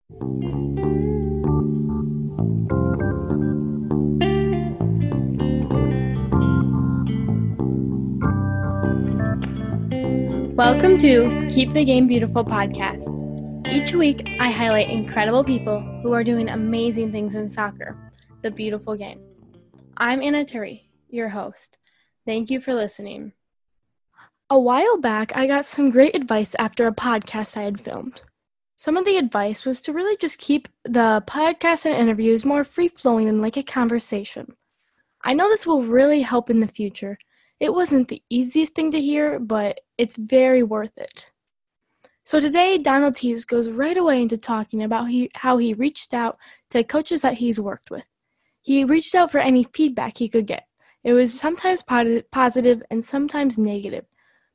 Welcome to Keep the Game Beautiful podcast. Each week, I highlight incredible people who are doing amazing things in soccer, the beautiful game. I'm Anna Turi, your host. Thank you for listening. A while back, I got some great advice after a podcast I had filmed. Some of the advice was to really just keep the podcast and interviews more free-flowing and like a conversation. I know this will really help in the future. It wasn't the easiest thing to hear, but it's very worth it. So today, Donald Tease goes right away into talking about how he reached out to coaches that he's worked with. He reached out for any feedback he could get. It was sometimes positive and sometimes negative,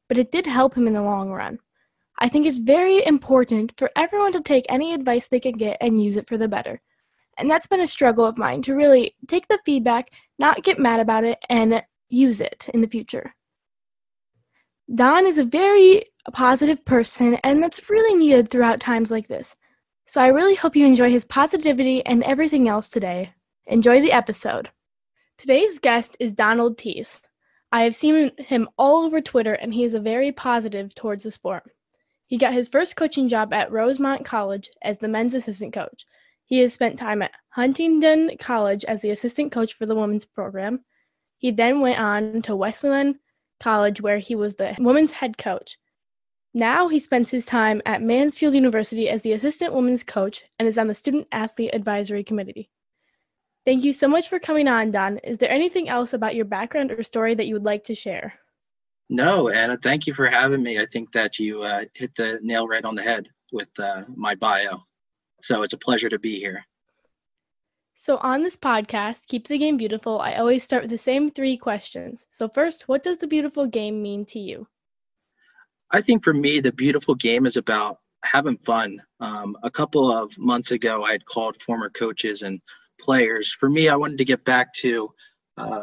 but it did help him in the long run. I think it's very important for everyone to take any advice they can get and use it for the better. And that's been a struggle of mine, to really take the feedback, not get mad about it, and use it in the future. Don is a very positive person, and that's really needed throughout times like this. So I really hope you enjoy his positivity and everything else today. Enjoy the episode. Today's guest is Donald Tease. I have seen him all over Twitter, and he is very positive towards the sport. He got his first coaching job at Rosemont College as the men's assistant coach. He has spent time at Huntingdon College as the assistant coach for the women's program. He then went on to Wesleyan College, where he was the women's head coach. Now he spends his time at Mansfield University as the assistant women's coach and is on the student athlete advisory committee. Thank you so much for coming on, Don. Is there anything else about your background or story that you would like to share? No, Anna, thank you for having me. I think that you hit the nail right on the head with my bio. So it's a pleasure to be here. So on this podcast, Keep the Game Beautiful, I always start with the same 3 questions. So first, what does the beautiful game mean to you? I think for me, the beautiful game is about having fun. A couple of months ago, I had called former coaches and players. For me, I wanted to get back to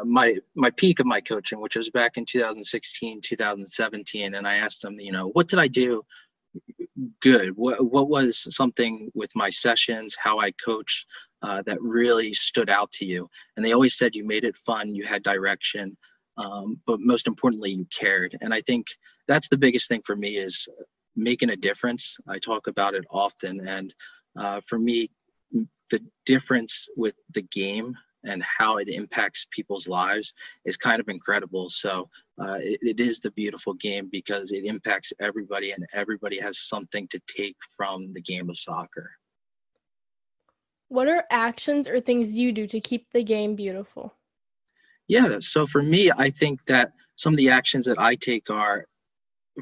my peak of my coaching, which was back in 2016, 2017. And I asked them, what did I do good? What was something with my sessions, how I coached that really stood out to you? And they always said you made it fun, you had direction, but most importantly, you cared. And I think that's the biggest thing for me, is making a difference. I talk about it often. And for me, the difference with the game and how it impacts people's lives is kind of incredible. So it is the beautiful game because it impacts everybody, and everybody has something to take from the game of soccer. What are actions or things you do to keep the game beautiful? Yeah, so for me, I think that some of the actions that I take are,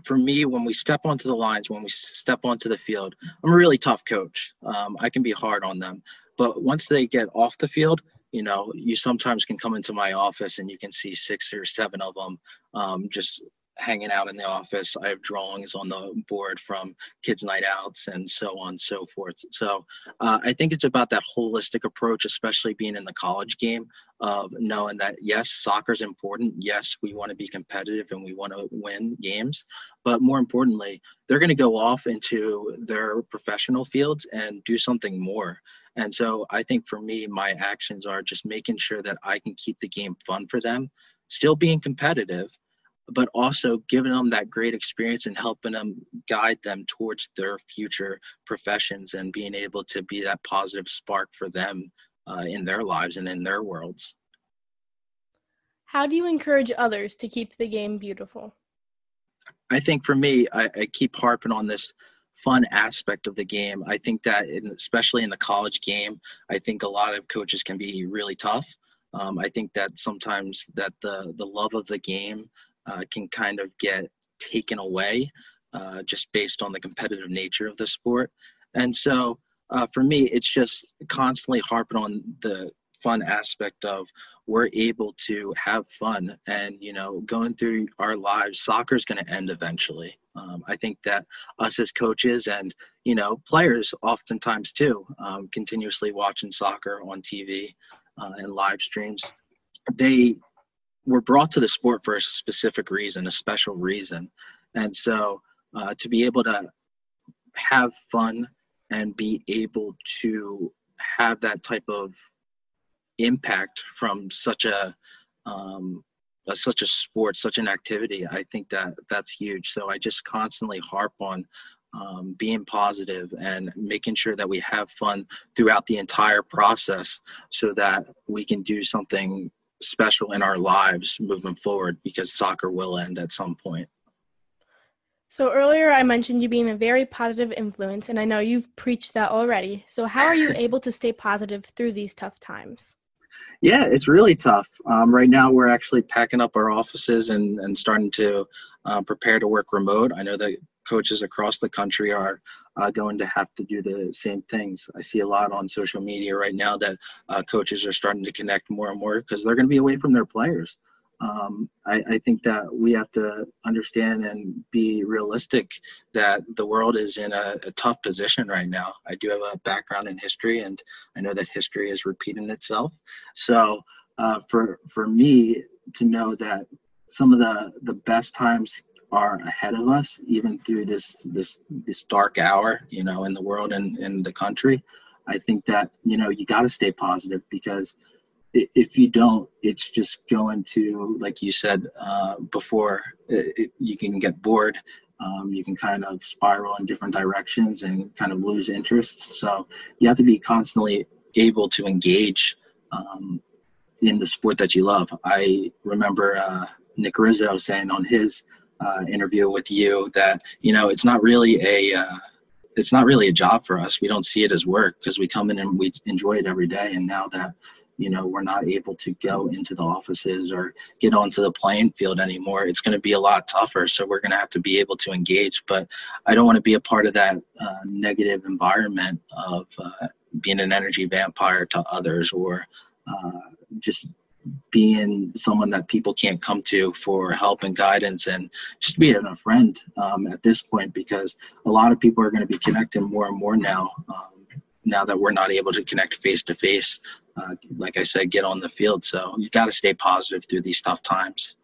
for me, when we step onto the lines, when we step onto the field, I'm a really tough coach. I can be hard on them. But once they get off the field, you sometimes can come into my office and you can see 6 or 7 of them just hanging out in the office. I have drawings on the board from kids' night outs and so on and so forth. So I think it's about that holistic approach, especially being in the college game, of knowing that, yes, soccer is important. Yes, we want to be competitive and we want to win games. But more importantly, they're going to go off into their professional fields and do something more. And so I think for me, my actions are just making sure that I can keep the game fun for them, still being competitive, but also giving them that great experience and helping them guide them towards their future professions and being able to be that positive spark for them in their lives and in their worlds. How do you encourage others to keep the game beautiful? I think for me, I keep harping on this fun aspect of the game. I think that especially in the college game, I think a lot of coaches can be really tough. I think that sometimes that the love of the game can kind of get taken away just based on the competitive nature of the sport. And so for me, it's just constantly harping on the fun aspect of we're able to have fun and, going through our lives, soccer is going to end eventually. I think that us as coaches and, players oftentimes too, continuously watching soccer on TV and live streams, they were brought to the sport for a specific reason, a special reason. And so to be able to have fun and be able to have that type of impact from such a sport, such an activity. I think that that's huge. So I just constantly harp on being positive and making sure that we have fun throughout the entire process so that we can do something special in our lives moving forward, because soccer will end at some point. So earlier I mentioned you being a very positive influence, and I know you've preached that already. So how are you able to stay positive through these tough times? Yeah, it's really tough. Right now, we're actually packing up our offices and starting to prepare to work remote. I know that coaches across the country are going to have to do the same things. I see a lot on social media right now that coaches are starting to connect more and more because they're going to be away from their players. I think that we have to understand and be realistic that the world is in a tough position right now. I do have a background in history, and I know that history is repeating itself. So for me to know that some of the best times are ahead of us, even through this dark hour, in the world and in the country, I think that, you got to stay positive, because if you don't, it's just going to, like you said before, you can get bored. You can kind of spiral in different directions and kind of lose interest. So you have to be constantly able to engage in the sport that you love. I remember Nick Rizzo saying on his interview with you that, it's not really a job for us. We don't see it as work because we come in and we enjoy it every day. And now that we're not able to go into the offices or get onto the playing field anymore, it's going to be a lot tougher. So we're going to have to be able to engage. But I don't want to be a part of that negative environment of being an energy vampire to others, or just being someone that people can't come to for help and guidance, and just being a friend at this point, because a lot of people are going to be connecting more and more now that we're not able to connect face to face. Like I said, get on the field. So you got to stay positive through these tough times.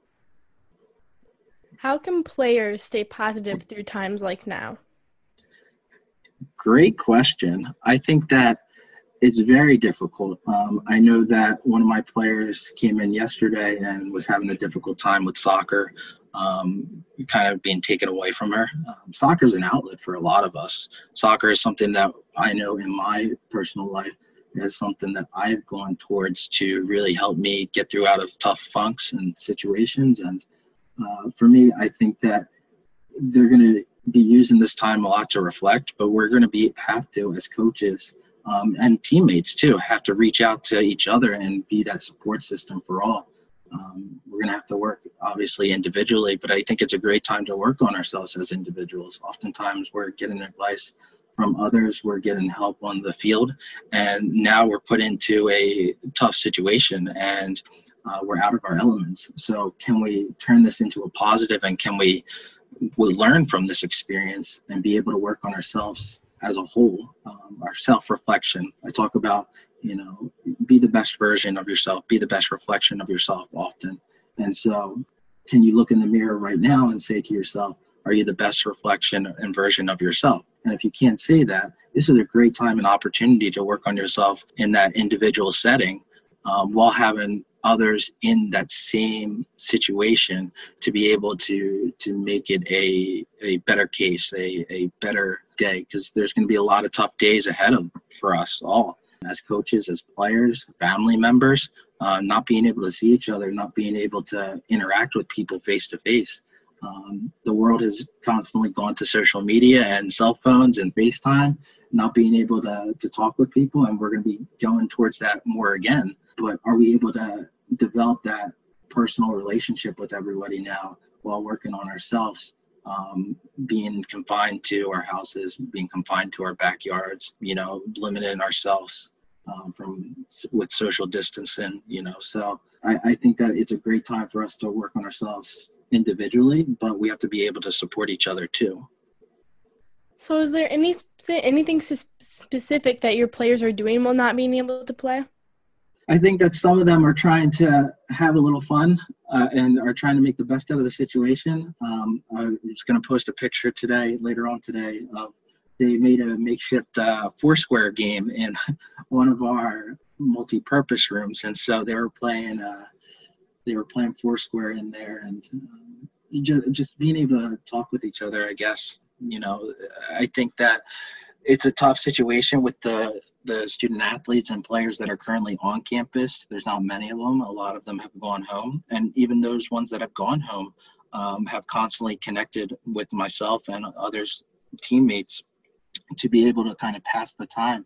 How can players stay positive through times like now? Great question. I think that it's very difficult. I know that one of my players came in yesterday and was having a difficult time with soccer, kind of being taken away from her. Soccer is an outlet for a lot of us. Soccer is something that I know in my personal life is something that I've gone towards to really help me get through out of tough funks and situations. And for me, I think that they're going to be using this time a lot to reflect, but we're going to have to, as coaches, and teammates too, have to reach out to each other and be that support system for all. We're going to have to work obviously individually, but I think it's a great time to work on ourselves as individuals. Oftentimes we're getting advice from others, we're getting help on the field, and now we're put into a tough situation and we're out of our elements. So can we turn this into a positive, and can we learn from this experience and be able to work on ourselves as a whole, our self-reflection. I talk about, be the best version of yourself, be the best reflection of yourself often. And so can you look in the mirror right now and say to yourself, are you the best reflection and version of yourself? And if you can't say that, this is a great time and opportunity to work on yourself in that individual setting, while having others in that same situation to be able to make it a better case, a better day, because there's going to be a lot of tough days ahead for us all as coaches, as players, family members, not being able to see each other, not being able to interact with people face to face. The world has constantly gone to social media and cell phones and FaceTime, not being able to talk with people, and we're going to be going towards that more again. But are we able to develop that personal relationship with everybody now while working on ourselves, being confined to our houses, being confined to our backyards, limiting ourselves with social distancing, So I think that it's a great time for us to work on ourselves individually, but we have to be able to support each other too. So is there anything specific that your players are doing while not being able to play? I think that some of them are trying to have a little fun and are trying to make the best out of the situation. I'm just going to post a picture later on today, of they made a makeshift Foursquare game in one of our multi-purpose rooms, and so they were playing Foursquare in there, and just being able to talk with each other. I guess I think that it's a tough situation with the student athletes and players that are currently on campus. There's not many of them. A lot of them have gone home, and even those ones that have gone home have constantly connected with myself and others teammates to be able to kind of pass the time,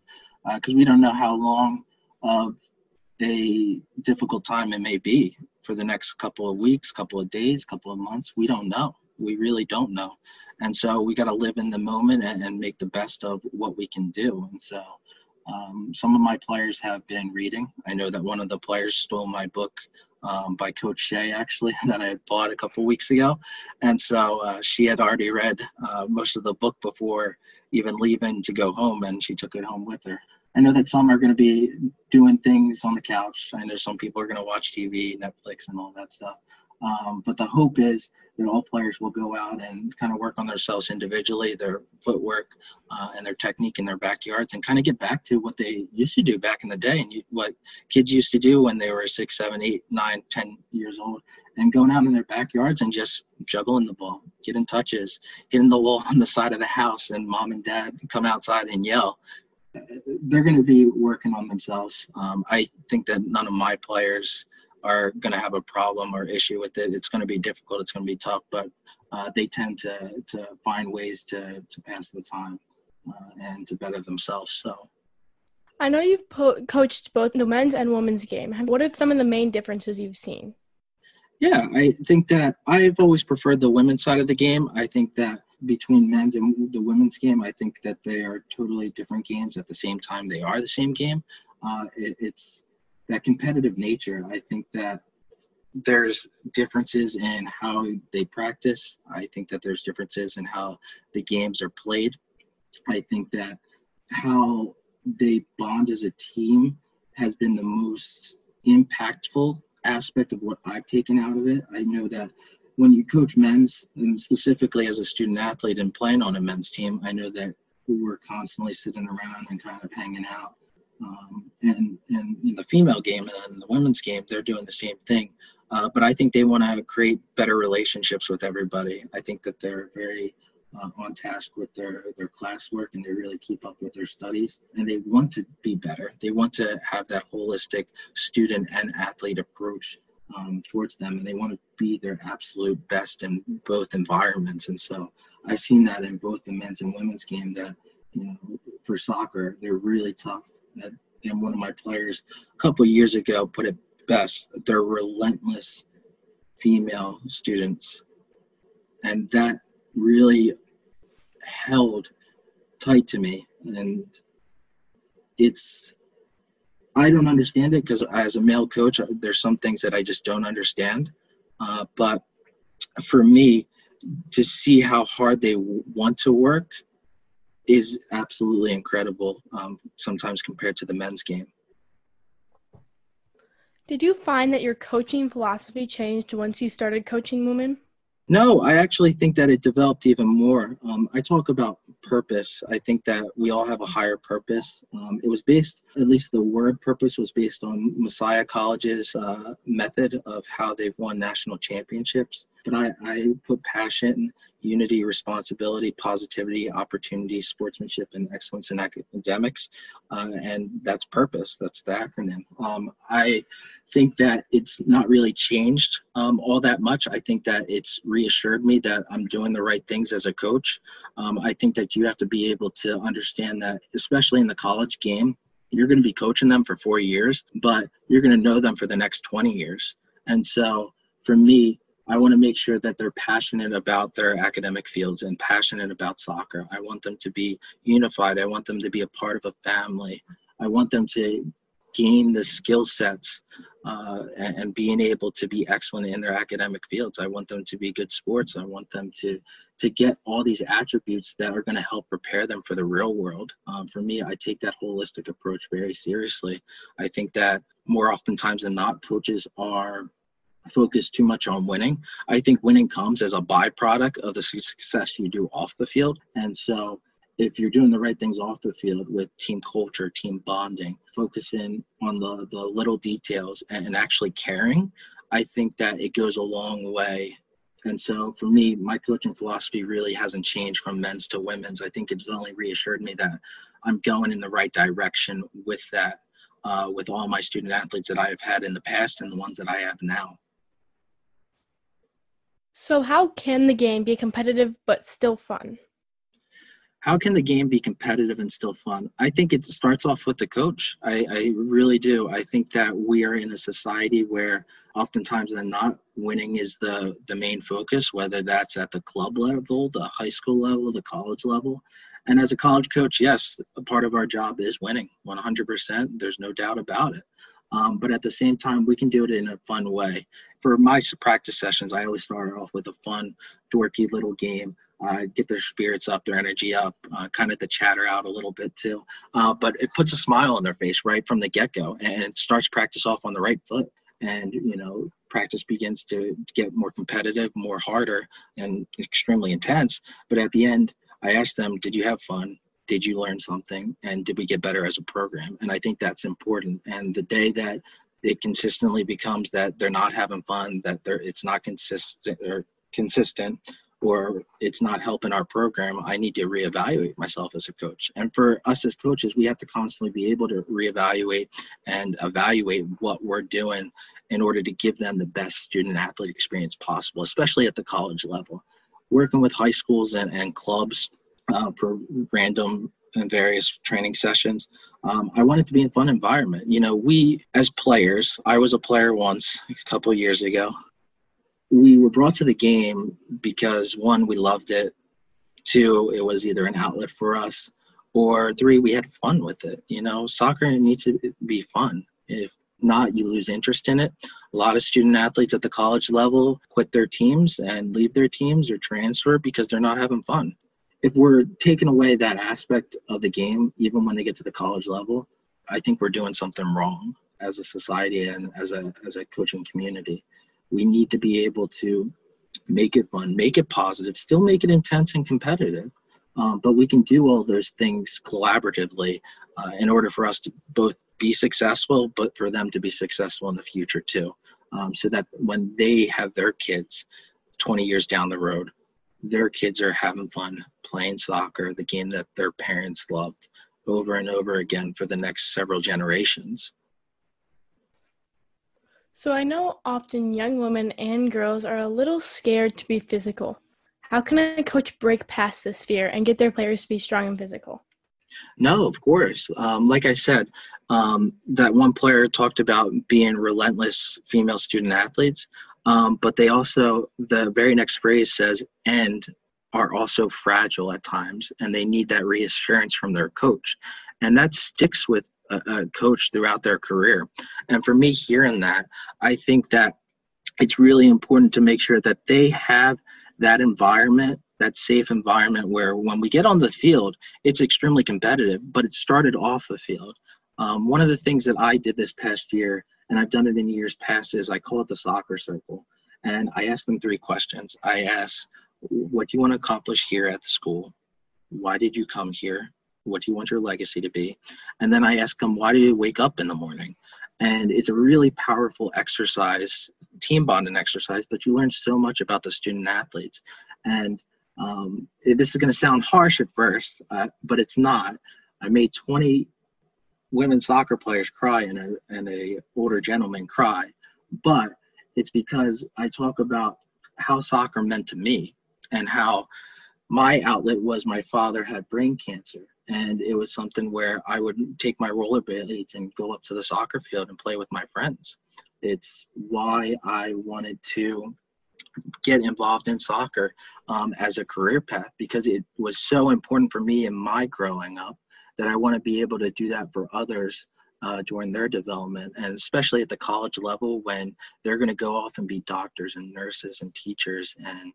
because we don't know how long of a difficult time it may be for the next couple of weeks, couple of days, couple of months. We don't know. We really don't know. And so we got to live in the moment and make the best of what we can do. And so some of my players have been reading. I know that one of the players stole my book by Coach Shea, actually, that I had bought a couple weeks ago. And so she had already read most of the book before even leaving to go home, and she took it home with her. I know that some are going to be doing things on the couch. I know some people are going to watch TV, Netflix, and all that stuff. But the hope is that all players will go out and kind of work on themselves individually, their footwork and their technique in their backyards, and kind of get back to what they used to do back in the day, and what kids used to do when they were 6, 7, 8, 9, 10 years old, and going out in their backyards and just juggling the ball, getting touches, hitting the wall on the side of the house, and mom and dad come outside and yell. They're going to be working on themselves. I think that none of my players are going to have a problem or issue with it. It's going to be difficult. It's going to be tough, but they tend to find ways to pass the time and to better themselves. So, I know you've coached both the men's and women's game. What are some of the main differences you've seen? Yeah, I think that I've always preferred the women's side of the game. I think that between men's and the women's game, I think that they are totally different games. At the same time, they are the same game. It's that competitive nature. I think that there's differences in how they practice. I think that there's differences in how the games are played. I think that how they bond as a team has been the most impactful aspect of what I've taken out of it. I know that when you coach men's, and specifically as a student athlete and playing on a men's team, I know that we're constantly sitting around and kind of hanging out. And in the female game and in the women's game, they're doing the same thing. But I think they want to create better relationships with everybody. I think that they're very on task with their classwork, and they really keep up with their studies, and they want to be better. They want to have that holistic student and athlete approach towards them, and they want to be their absolute best in both environments. And so I've seen that in both the men's and women's game, that for soccer, they're really tough. And one of my players a couple of years ago put it best: they're relentless female students. And that really held tight to me. And I don't understand it, because as a male coach, there's some things that I just don't understand. But for me, to see how hard they want to work is absolutely incredible, sometimes compared to the men's game. Did you find that your coaching philosophy changed once you started coaching women? No, I actually think that it developed even more. I talk about purpose. I think that we all have a higher purpose. It was based, at least the word purpose was based on Messiah College's method of how they've won national championships. But I put passion, unity, responsibility, positivity, opportunity, sportsmanship, and excellence in academics. And that's purpose. That's the acronym. I think that it's not really changed all that much. I think that it's reassured me that I'm doing the right things as a coach. I think that you have to be able to understand that, especially in the college game, you're going to be coaching them for 4 years, but you're going to know them for the next 20 years. And so for me, I want to make sure that they're passionate about their academic fields and passionate about soccer. I want them to be unified. I want them to be a part of a family. I want them to gain the skill sets and being able to be excellent in their academic fields. I want them to be good sports. I want them to get all these attributes that are going to help prepare them for the real world. For me, I take that holistic approach very seriously. I think that more oftentimes than not, coaches are focused too much on winning. I think winning comes as a byproduct of the success you do off the field. And so if you're doing the right things off the field with team culture, team bonding, focusing on the little details and actually caring, I think that it goes a long way. And so for me, my coaching philosophy really hasn't changed from men's to women's. I think it's only reassured me that I'm going in the right direction with that, with all my student athletes that I have had in the past and the ones that I have now. So how can the game be competitive but still fun? How can the game be competitive and still fun? I think it starts off with the coach. I really do. I think that we are in a society where oftentimes than not, winning is the main focus, whether that's at the club level, the high school level, the college level. And as a college coach, yes, a part of our job is winning 100%. There's no doubt about it. But at the same time, we can do it in a fun way. For my practice sessions, I always start off with a fun, dorky little game. Get their spirits up, their energy up, kind of the chatter out a little bit too. But it puts a smile on their face right from the get-go, and it starts practice off on the right foot. And, practice begins to get more competitive, more harder, and extremely intense. But at the end, I ask them, did you have fun? Did you learn something? And did we get better as a program? And I think that's important. And the day that it consistently becomes that they're not having fun, that it's not consistent, or it's not helping our program, I need to reevaluate myself as a coach. And for us as coaches, we have to constantly be able to reevaluate and evaluate what we're doing in order to give them the best student athlete experience possible, especially at the college level. Working with high schools and clubs for random and various training sessions, I want it to be a fun environment. We as players, I was a player once a couple of years ago. We were brought to the game because, one, we loved it. Two, it was either an outlet for us. Or three, we had fun with it. Soccer needs to be fun. If not, you lose interest in it. A lot of student athletes at the college level quit their teams and leave their teams or transfer because they're not having fun. If we're taking away that aspect of the game, even when they get to the college level, I think we're doing something wrong as a society and as a coaching community. We need to be able to make it fun, make it positive, still make it intense and competitive. But we can do all those things collaboratively in order for us to both be successful, but for them to be successful in the future too. So that when they have their kids 20 years down the road, their kids are having fun playing soccer, the game that their parents loved, over and over again for the next several generations. So I know often young women and girls are a little scared to be physical. How can a coach break past this fear and get their players to be strong and physical? No, of course. Like I said, that one player talked about being relentless female student athletes, but they also, the very next phrase says, and are also fragile at times, and they need that reassurance from their coach. And that sticks with a coach throughout their career. And for me, hearing that, I think that it's really important to make sure that they have that environment, that safe environment where when we get on the field, it's extremely competitive, but it started off the field. One of the things that I did this past year, and I've done it in years past, is I call it the soccer circle. And I asked them 3 questions. I asked, what do you want to accomplish here at the school? Why did you come here? What do you want your legacy to be? And then I ask them, why do you wake up in the morning? And it's a really powerful exercise, team bonding exercise, but you learn so much about the student athletes. And this is going to sound harsh at first, but it's not. I made 20 women soccer players cry and a older gentleman cry, but it's because I talk about how soccer meant to me and how my outlet was my father had brain cancer. And it was something where I would take my rollerblades and go up to the soccer field and play with my friends. It's why I wanted to get involved in soccer as a career path, because it was so important for me in my growing up that I want to be able to do that for others during their development, and especially at the college level when they're going to go off and be doctors and nurses and teachers and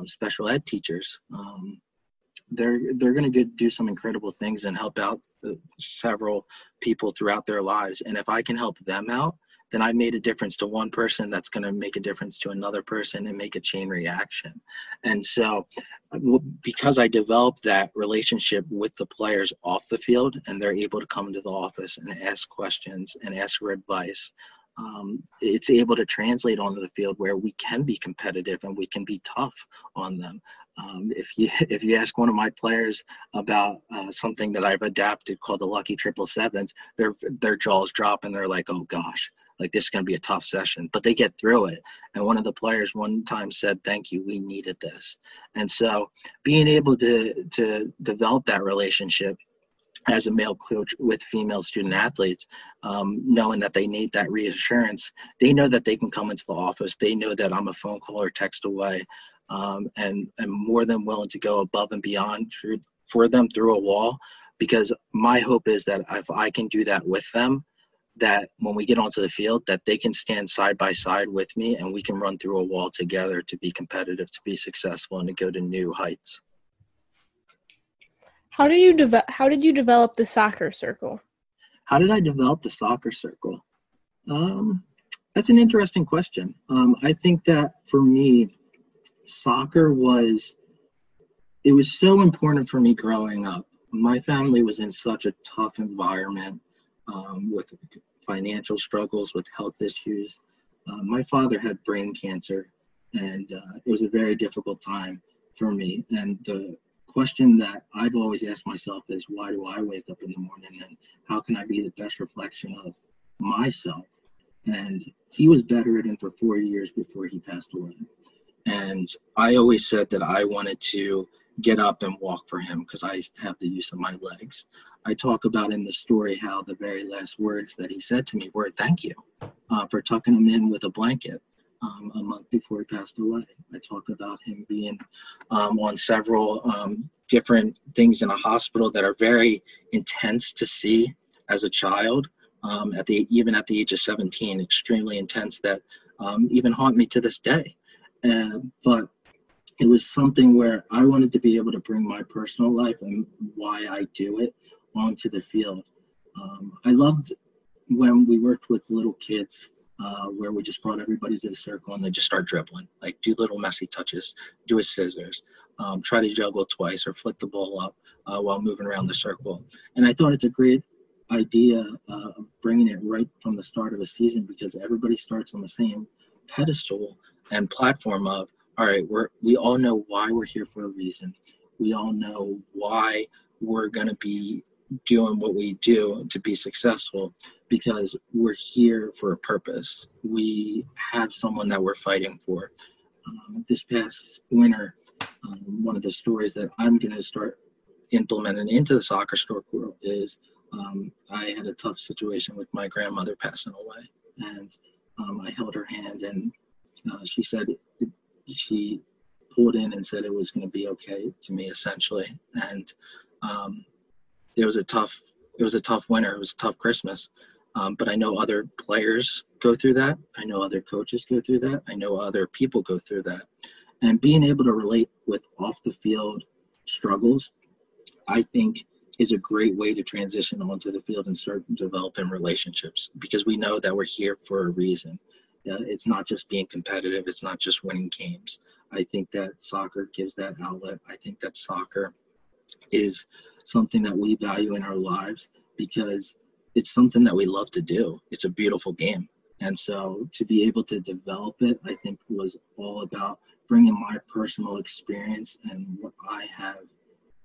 special ed teachers. They're going to do some incredible things and help out several people throughout their lives. And if I can help them out, then I made a difference to one person that's going to make a difference to another person and make a chain reaction. And so because I developed that relationship with the players off the field, and they're able to come to the office and ask questions and ask for advice, it's able to translate onto the field where we can be competitive and we can be tough on them. If you ask one of my players about something that I've adapted called the Lucky 777s, their jaws drop and they're like, oh gosh, like this is going to be a tough session, but they get through it. And one of the players one time said, thank you, we needed this. And so being able to develop that relationship as a male coach with female student athletes, knowing that they need that reassurance, they know that they can come into the office. They know that I'm a phone call or text away, and I'm more than willing to go above and beyond for them through a wall, because my hope is that if I can do that with them, that when we get onto the field, that they can stand side by side with me and we can run through a wall together to be competitive, to be successful, and to go to new heights. How did you develop the soccer circle? How did I develop the soccer circle? That's an interesting question. I think that for me, soccer was so important for me growing up. My family was in such a tough environment, with financial struggles, with health issues. My father had brain cancer, and it was a very difficult time for me. And the question that I've always asked myself is, why do I wake up in the morning, and how can I be the best reflection of myself? And he was bedridden for 4 years before he passed away. And I always said that I wanted to get up and walk for him because I have the use of my legs. I talk about in the story how the very last words that he said to me were, thank you for tucking him in with a blanket a month before he passed away. I talk about him being on several different things in a hospital that are very intense to see as a child, even at the age of 17, extremely intense, that even haunt me to this day. But it was something where I wanted to be able to bring my personal life and why I do it onto the field. I loved when we worked with little kids, where we just brought everybody to the circle and they just start dribbling, like do little messy touches, do a scissors, try to juggle twice or flick the ball up while moving around the circle. And I thought it's a great idea of bringing it right from the start of a season, because everybody starts on the same pedestal and platform of, all right, we all know why we're here for a reason. We all know why we're going to be doing what we do to be successful, because we're here for a purpose. We have someone that we're fighting for. This past winter, one of the stories that I'm going to start implementing into the soccer circle is I had a tough situation with my grandmother passing away, and I held her hand, and she said, she pulled in and said it was going to be okay to me, essentially. And it was a tough winter. It was a tough Christmas. But I know other players go through that. I know other coaches go through that. I know other people go through that. And being able to relate with off the field struggles, I think, is a great way to transition onto the field and start developing relationships, because we know that we're here for a reason. It's not just being competitive. It's not just winning games. I think that soccer gives that outlet. I think that soccer is something that we value in our lives because it's something that we love to do. It's a beautiful game. And so to be able to develop it, I think was all about bringing my personal experience and what I have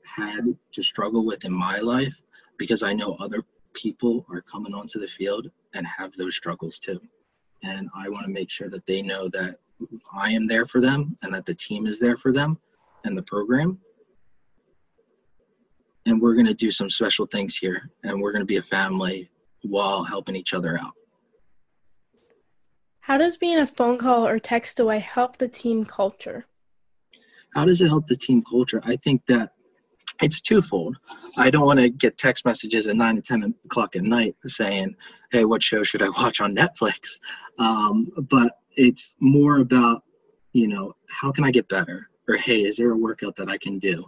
had to struggle with in my life, because I know other people are coming onto the field and have those struggles too. And I want to make sure that they know that I am there for them and that the team is there for them and the program. And we're going to do some special things here, and we're going to be a family while helping each other out. How does being a phone call or text away help the team culture? How does it help the team culture? I think that it's twofold. I don't want to get text messages at 9 to 10 o'clock at night saying, hey, what show should I watch on Netflix? But it's more about, how can I get better? Or, hey, is there a workout that I can do?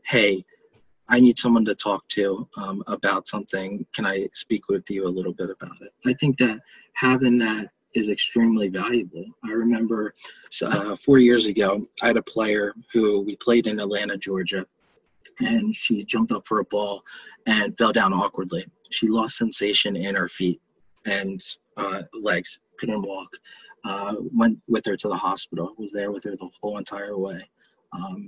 Hey, I need someone to talk to about something. Can I speak with you a little bit about it? I think that having that is extremely valuable. I remember 4 years ago, I had a player who we played in Atlanta, Georgia, and she jumped up for a ball and fell down awkwardly. She lost sensation in her feet and legs, couldn't walk. Went with her to the hospital, was there with her the whole entire way,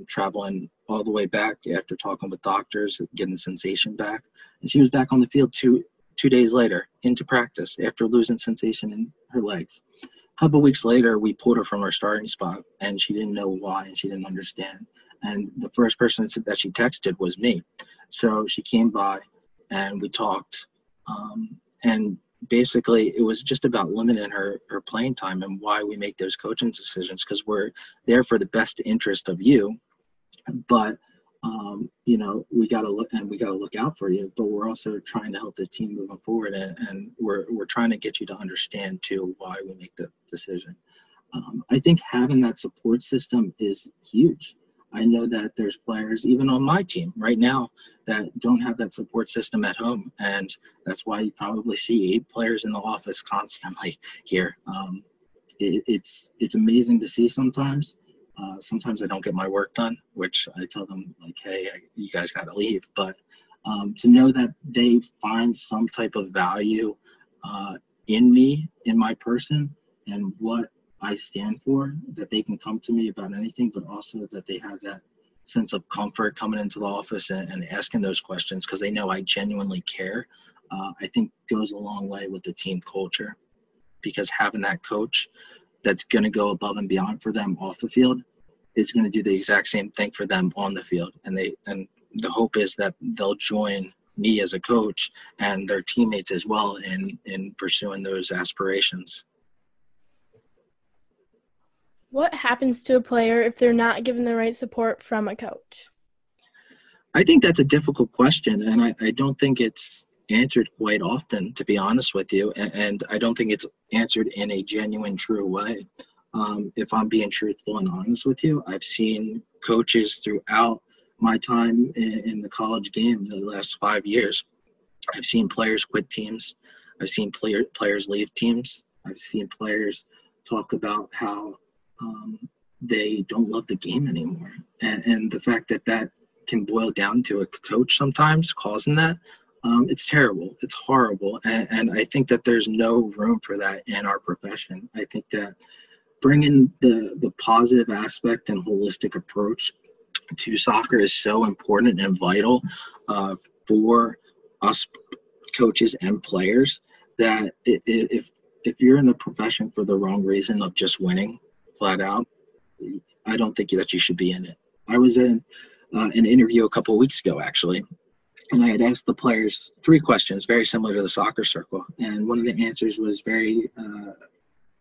traveling all the way back after talking with doctors, getting sensation back. And she was back on the field two days later into practice after losing sensation in her legs. A couple of weeks later, we pulled her from her starting spot, and she didn't know why, and she didn't understand. And the first person that she texted was me. So she came by, and we talked. And basically, it was just about limiting her playing time and why we make those coaching decisions, because we're there for the best interest of you. But we got to look out for you, but we're also trying to help the team moving forward, and we're trying to get you to understand too why we make the decision. I think having that support system is huge. I know that there's players, even on my team right now, that don't have that support system at home, and that's why you probably see 8 players in the office constantly here. It's amazing to see sometimes. Sometimes I don't get my work done, which I tell them, like, hey, you guys got to leave. But to know that they find some type of value in me, in my person, and what I stand for, that they can come to me about anything, but also that they have that sense of comfort coming into the office and asking those questions because they know I genuinely care, I think goes a long way with the team culture, because having that coach that's going to go above and beyond for them off the field is going to do the exact same thing for them on the field. And the hope is that they'll join me as a coach and their teammates as well in pursuing those aspirations. What happens to a player if they're not given the right support from a coach? I think that's a difficult question, and I don't think it's answered quite often, to be honest with you, and I don't think it's answered in a genuine, true way. If I'm being truthful and honest with you, I've seen coaches throughout my time in the college game the last 5 years. I've seen players quit teams. I've seen players leave teams. I've seen players talk about how they don't love the game anymore. And the fact that can boil down to a coach sometimes causing that, it's terrible. It's horrible. And I think that there's no room for that in our profession. I think that bringing the positive aspect and holistic approach to soccer is so important and vital for us coaches and players, that if you're in the profession for the wrong reason of just winning flat out, I don't think that you should be in it. I was in an interview a couple of weeks ago, actually, and I had asked the players 3 questions very similar to the soccer circle, and one of the answers was very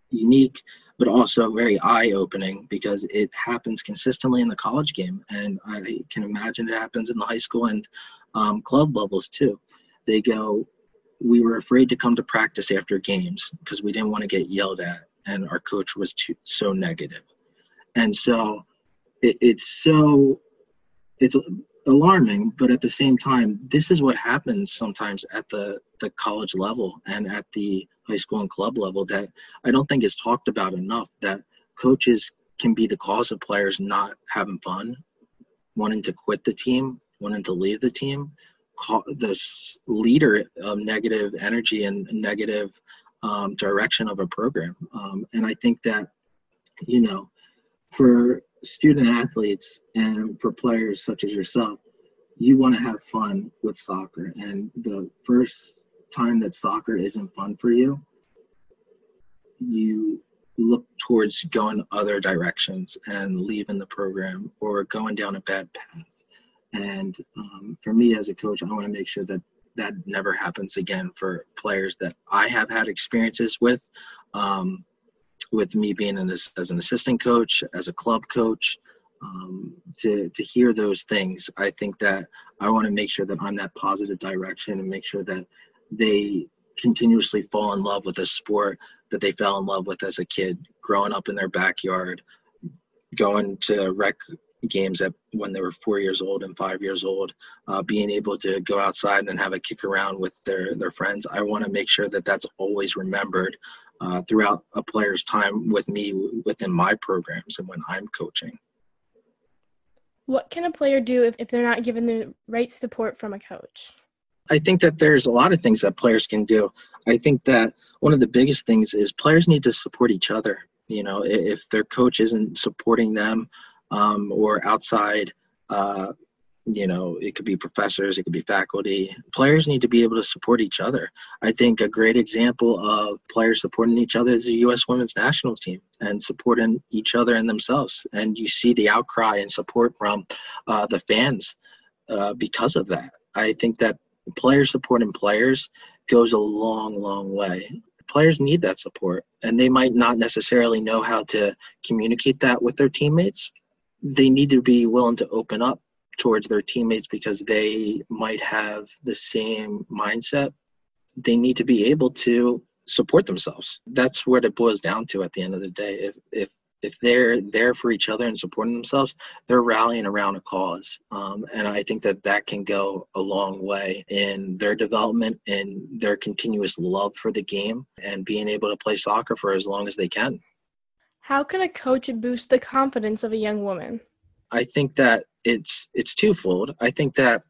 unique, but also very eye-opening, because it happens consistently in the college game, and I can imagine it happens in the high school and club levels too. They go, we were afraid to come to practice after games because we didn't want to get yelled at, and our coach was so negative. And so it's alarming, but at the same time, this is what happens sometimes at the college level and at the high school and club level, that I don't think is talked about enough, that coaches can be the cause of players not having fun, wanting to quit the team, wanting to leave the team, the leader of negative energy and negative direction of a program. And I think that, for student athletes and for players such as yourself, you want to have fun with soccer. And the first time that soccer isn't fun for you, you look towards going other directions and leaving the program or going down a bad path. And for me as a coach, I want to make sure that that never happens again for players that I have had experiences with me being as an assistant coach, as a club coach, to hear those things. I think that I want to make sure that I'm that positive direction and make sure that they continuously fall in love with a sport that they fell in love with as a kid, growing up in their backyard, going to rec games when they were 4 years old and 5 years old, being able to go outside and have a kick around with their friends. I want to make sure that that's always remembered throughout a player's time with me within my programs and when I'm coaching. What can a player do if they're not given the right support from a coach? I think that there's a lot of things that players can do. I think that one of the biggest things is players need to support each other. You know, if their coach isn't supporting them, or outside, it could be professors, it could be faculty. Players need to be able to support each other. I think a great example of players supporting each other is the U.S. women's national team and supporting each other and themselves. And you see the outcry and support from the fans because of that. I think that players supporting players goes a long, long way. Players need that support, and they might not necessarily know how to communicate that with their teammates. They need to be willing to open up towards their teammates because they might have the same mindset. They need to be able to support themselves. That's what it boils down to at the end of the day. If they're there for each other and supporting themselves, they're rallying around a cause. And I think that can go a long way in their development and their continuous love for the game and being able to play soccer for as long as they can. How can a coach boost the confidence of a young woman? I think that it's twofold. I think that,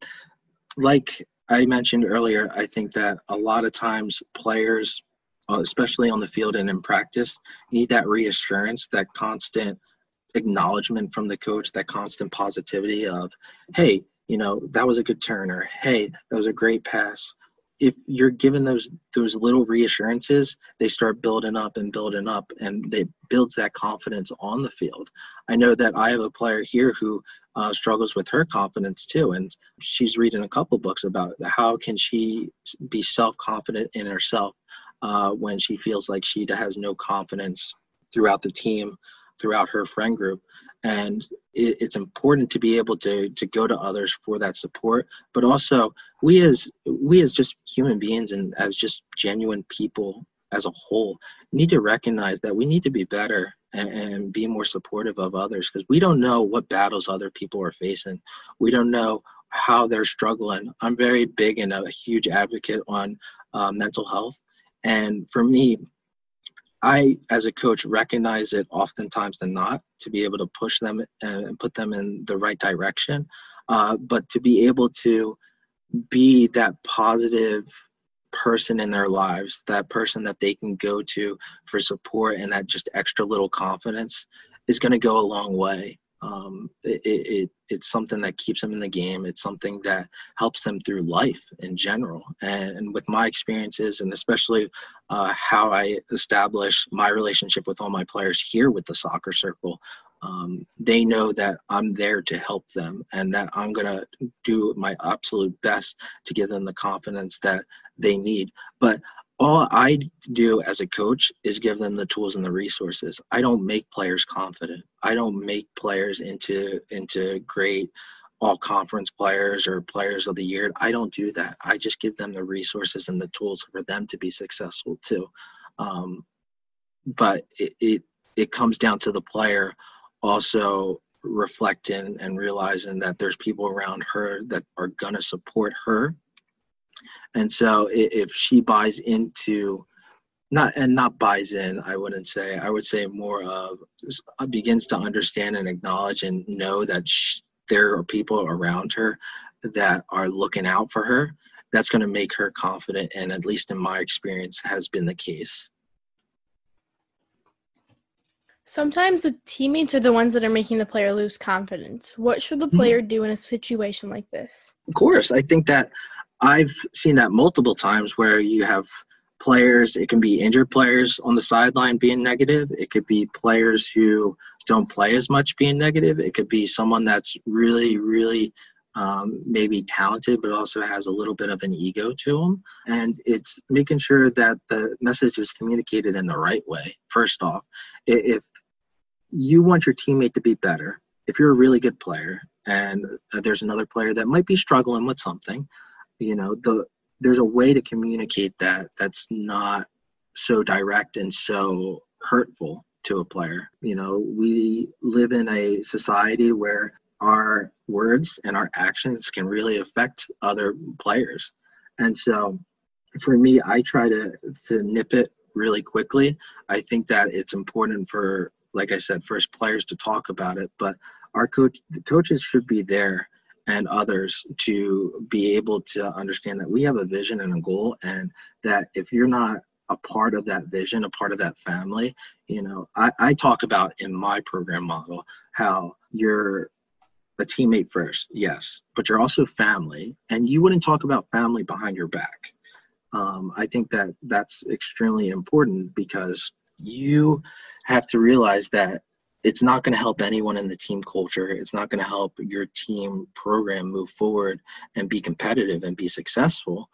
like I mentioned earlier, I think that a lot of times players, especially on the field and in practice, need that reassurance, that constant acknowledgement from the coach, that constant positivity of, hey, that was a good turn, or hey, that was a great pass. If you're given those little reassurances, they start building up, and they builds that confidence on the field. I know that I have a player here who struggles with her confidence too, and she's reading a couple books about how can she be self-confident in herself when she feels like she has no confidence throughout the team, throughout her friend group. And it's important to be able to go to others for that support, but also we as just human beings and as just genuine people as a whole need to recognize that we need to be better and be more supportive of others, because we don't know what battles other people are facing. We don't know how they're struggling. I'm very big and a huge advocate on mental health. And for me, I, as a coach, recognize it oftentimes than not to be able to push them and put them in the right direction. But to be able to be that positive person in their lives, that person that they can go to for support, and that just extra little confidence is going to go a long way. It's something that keeps them in the game. It's something that helps them through life in general. And with my experiences, and especially how I establish my relationship with all my players here with the soccer circle, they know that I'm there to help them, and that I'm going to do my absolute best to give them the confidence that they need. But all I do as a coach is give them the tools and the resources. I don't make players confident. I don't make players into great all-conference players or players of the year. I don't do that. I just give them the resources and the tools for them to be successful too. But it comes down to the player also reflecting and realizing that there's people around her that are going to support her. And so if she buys into, not buys in, I would say more of begins to understand and acknowledge and know that there are people around her that are looking out for her, that's going to make her confident. And at least in my experience has been the case. Sometimes the teammates are the ones that are making the player lose confidence. What should the player do in a situation like this? Of course, I think that I've seen that multiple times where you have players, it can be injured players on the sideline being negative. It could be players who don't play as much being negative. It could be someone that's really, really maybe talented, but also has a little bit of an ego to them. And it's making sure that the message is communicated in the right way. First off, if you want your teammate to be better, if you're a really good player and there's another player that might be struggling with something, there's a way to communicate that's not so direct and so hurtful. to a player. You know, we live in a society where our words and our actions can really affect other players. And so for me, I try to nip it really quickly. I think that it's important for, like I said, first players to talk about it, but the coaches should be there and others to be able to understand that we have a vision and a goal, and that if you're not a part of that vision, a part of that family, you know, I talk about in my program model how you're a teammate first, yes, but you're also family, and you wouldn't talk about family behind your back. I think that that's extremely important, because you have to realize that it's not going to help anyone in the team culture. It's not going to help your team program move forward and be competitive and be successful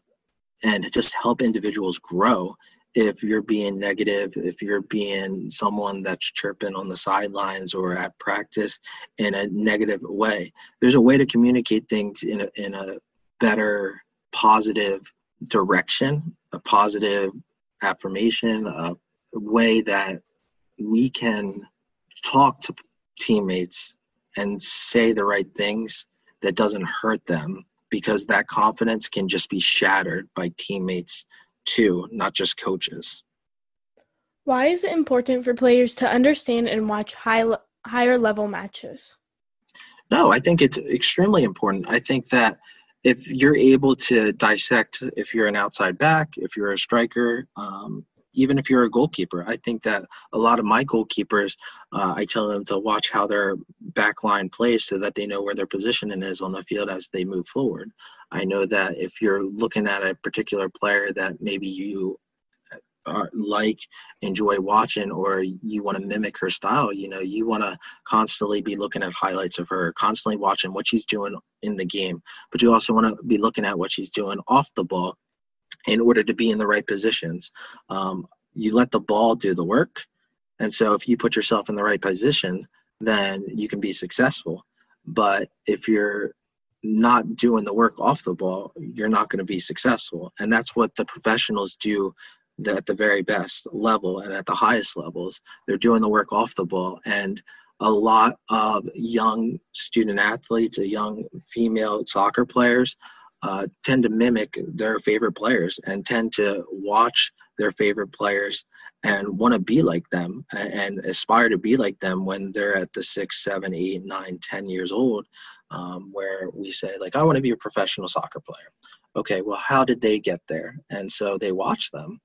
and just help individuals grow if you're being negative, if you're being someone that's chirping on the sidelines or at practice in a negative way. There's a way to communicate things in a better, positive direction, a positive affirmation, a way that we can talk to teammates and say the right things that doesn't hurt them, because that confidence can just be shattered by teammates too, not just coaches. Why is it important for players to understand and watch higher level matches? No, I think it's extremely important. I think that if you're able to dissect, if you're an outside back, if you're a striker, even if you're a goalkeeper, I think that a lot of my goalkeepers, I tell them to watch how their back line plays so that they know where their positioning is on the field as they move forward. I know that if you're looking at a particular player that maybe you enjoy watching, or you want to mimic her style, you know, you want to constantly be looking at highlights of her, constantly watching what she's doing in the game, but you also want to be looking at what she's doing off the ball in order to be in the right positions. You let the ball do the work, and so if you put yourself in the right position, then you can be successful. But if you're not doing the work off the ball, you're not going to be successful. And that's what the professionals do at the very best level and at the highest levels. They're doing the work off the ball. And a lot of young student athletes, young female soccer players, tend to mimic their favorite players and tend to watch their favorite players and want to be like them and aspire to be like them when they're at the 6, 7, 8, 9, 10 years old, where we say, like, I want to be a professional soccer player. Okay, well, how did they get there? And so they watch them.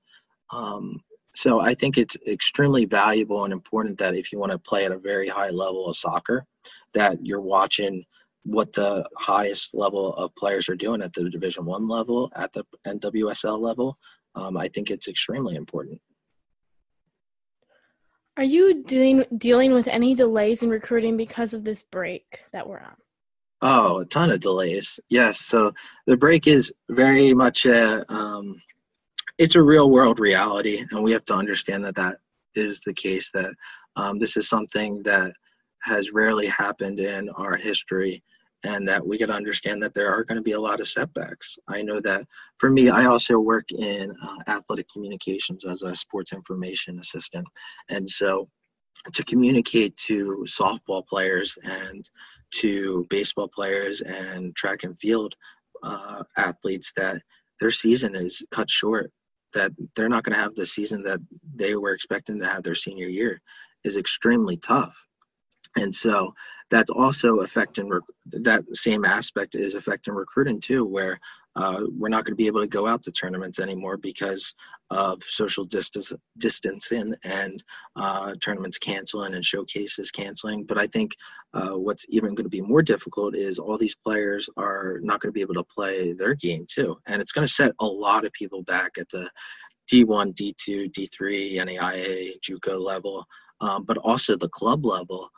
So I think it's extremely valuable and important that if you want to play at a very high level of soccer, that you're watching what the highest level of players are doing at the Division I level, at the NWSL level. I think it's extremely important. Are you dealing with any delays in recruiting because of this break that we're on? Oh, a ton of delays. Yes. So the break is very much it's a real world reality, and we have to understand that that is the case, that this is something that has rarely happened in our history, and that we got to understand that there are going to be a lot of setbacks. I know that for me, I also work in athletic communications as a sports information assistant. And so to communicate to softball players and to baseball players and track and field athletes that their season is cut short, that they're not going to have the season that they were expecting to have their senior year, is extremely tough. And so that's also affecting that same aspect is affecting recruiting too, where we're not going to be able to go out to tournaments anymore because of social distancing and tournaments canceling and showcases canceling. But I think what's even going to be more difficult is all these players are not going to be able to play their game too. And it's going to set a lot of people back at the D1, D2, D3, NAIA, JUCO level, but also the club level.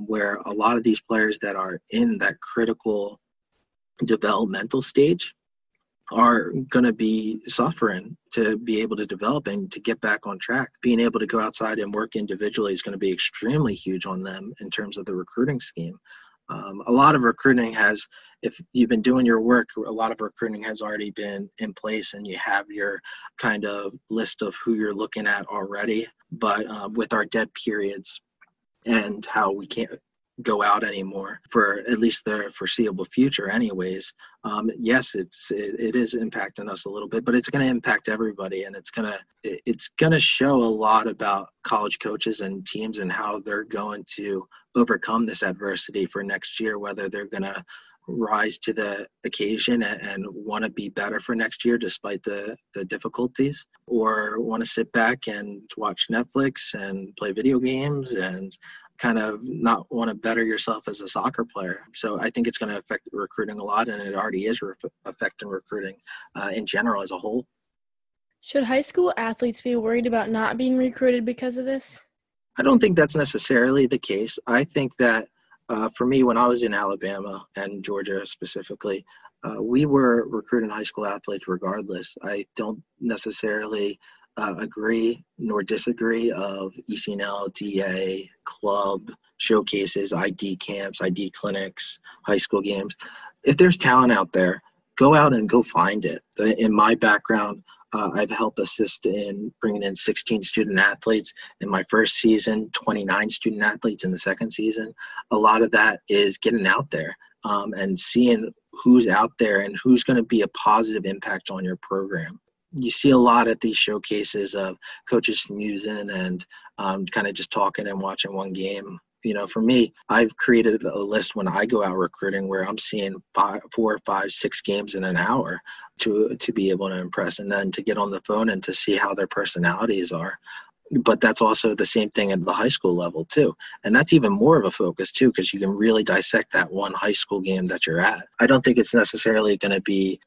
Where a lot of these players that are in that critical developmental stage are going to be suffering to be able to develop and to get back on track. Being able to go outside and work individually is going to be extremely huge on them in terms of the recruiting scheme. A lot of recruiting has, if you've been doing your work, a lot of recruiting has already been in place and you have your kind of list of who you're looking at already. But with our dead periods and how we can't go out anymore for at least the foreseeable future anyways, yes, it is impacting us a little bit, but it's going to impact everybody, and it's going to show a lot about college coaches and teams and how they're going to overcome this adversity for next year, whether they're going to rise to the occasion and want to be better for next year despite the difficulties, or want to sit back and watch Netflix and play video games and kind of not want to better yourself as a soccer player. So I think it's going to affect recruiting a lot, and it already is affecting recruiting in general as a whole. Should high school athletes be worried about not being recruited because of this? I don't think that's necessarily the case. I think that for me, when I was in Alabama and Georgia specifically, we were recruiting high school athletes regardless. I don't necessarily agree nor disagree of ECNL, DA, club, showcases, ID camps, ID clinics, high school games. If there's talent out there, go out and go find it. In my background, I've helped assist in bringing in 16 student athletes in my first season, 29 student athletes in the second season. A lot of that is getting out there and seeing who's out there and who's going to be a positive impact on your program. You see a lot at these showcases of coaches snoozing and kind of just talking and watching one game. For me, I've created a list when I go out recruiting where I'm seeing 4, 5, 6 games in an hour to be able to impress, and then to get on the phone and to see how their personalities are. But that's also the same thing at the high school level too. And that's even more of a focus too, because you can really dissect that one high school game that you're at. I don't think it's necessarily going to be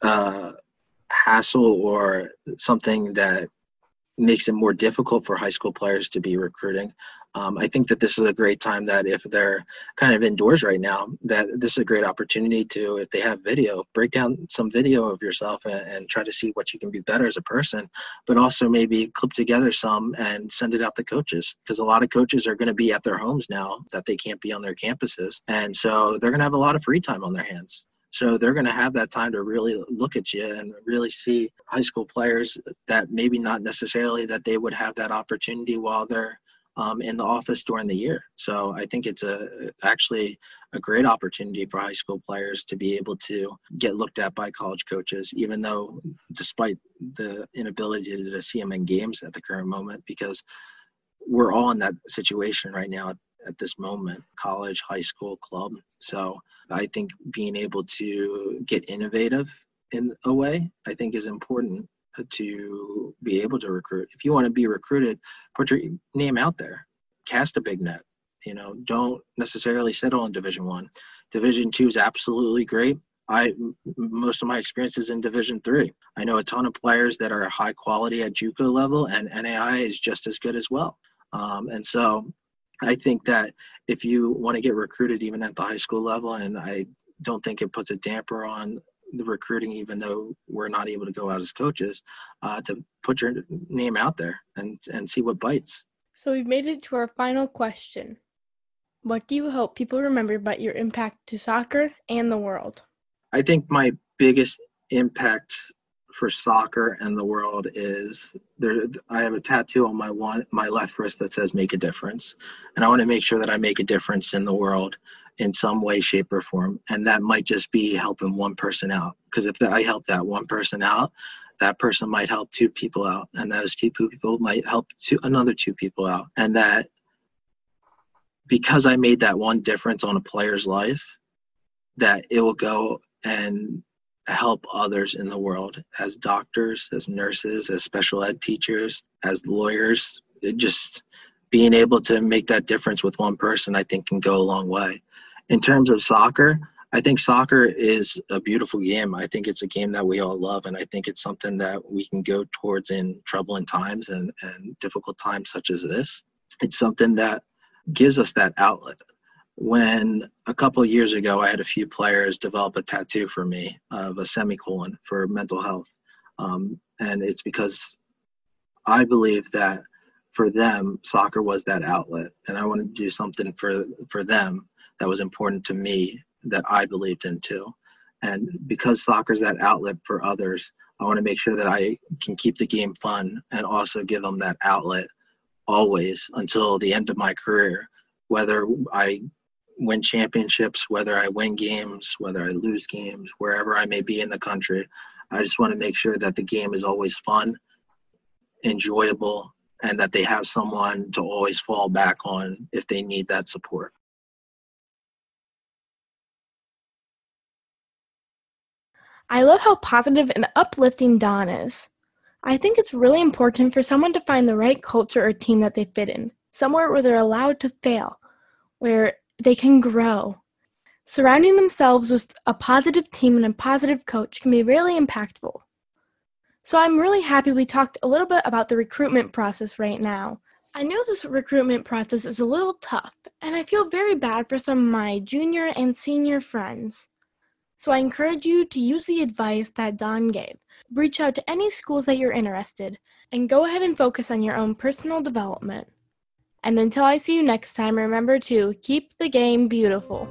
hassle or something that makes it more difficult for high school players to be recruiting. I think that this is a great time that if they're kind of indoors right now, that this is a great opportunity to, if they have video, break down some video of yourself and try to see what you can be better as a person, but also maybe clip together some and send it out to coaches, because a lot of coaches are going to be at their homes now that they can't be on their campuses. And so they're going to have a lot of free time on their hands. So they're going to have that time to really look at you and really see high school players that maybe not necessarily that they would have that opportunity while they're in the office during the year. So I think it's actually a great opportunity for high school players to be able to get looked at by college coaches, even though despite the inability to see them in games at the current moment, because we're all in that situation right now at this moment, college, high school, club. So I think being able to get innovative in a way, I think is important to be able to recruit. If you want to be recruited, put your name out there, cast a big net. Don't necessarily settle on Division I. Division II is absolutely great. Most of my experience is in Division III. I know a ton of players that are high quality at JUCO level, and NAI is just as good as well. And so I think that if you want to get recruited even at the high school level, and I don't think it puts a damper on the recruiting, even though we're not able to go out as coaches, to put your name out there and see what bites. So we've made it to our final question. What do you hope people remember about your impact to soccer and the world? I think my biggest impact for soccer and the world is I have a tattoo on my left wrist that says "Make a Difference," and I want to make sure that I make a difference in the world in some way, shape, or form. And that might just be helping one person out, because if I help that one person out, that person might help 2 people out, and those 2 people might help another 2 people out. And that because I made that one difference on a player's life, that it will go and help others in the world, as doctors, as nurses, as special ed teachers, as lawyers. Just being able to make that difference with one person, I think, can go a long way. In terms of soccer, I think soccer is a beautiful game. I think it's a game that we all love, and I think it's something that we can go towards in troubling times and difficult times such as this. It's something that gives us that outlet. When a couple of years ago, I had a few players develop a tattoo for me of a semicolon for mental health. And it's because I believe that for them, soccer was that outlet. And I wanted to do something for them that was important to me, that I believed in too. And because soccer is that outlet for others, I want to make sure that I can keep the game fun and also give them that outlet always until the end of my career, whether I win championships, whether I win games, whether I lose games, wherever I may be in the country. I just want to make sure that the game is always fun, enjoyable, and that they have someone to always fall back on if they need that support. I love how positive and uplifting Don is. I think it's really important for someone to find the right culture or team that they fit in, somewhere where they're allowed to fail, where they can grow. Surrounding themselves with a positive team and a positive coach can be really impactful. So I'm really happy we talked a little bit about the recruitment process right now. I know this recruitment process is a little tough, and I feel very bad for some of my junior and senior friends. So I encourage you to use the advice that Don gave. Reach out to any schools that you're interested, and go ahead and focus on your own personal development. And until I see you next time, remember to keep the game beautiful.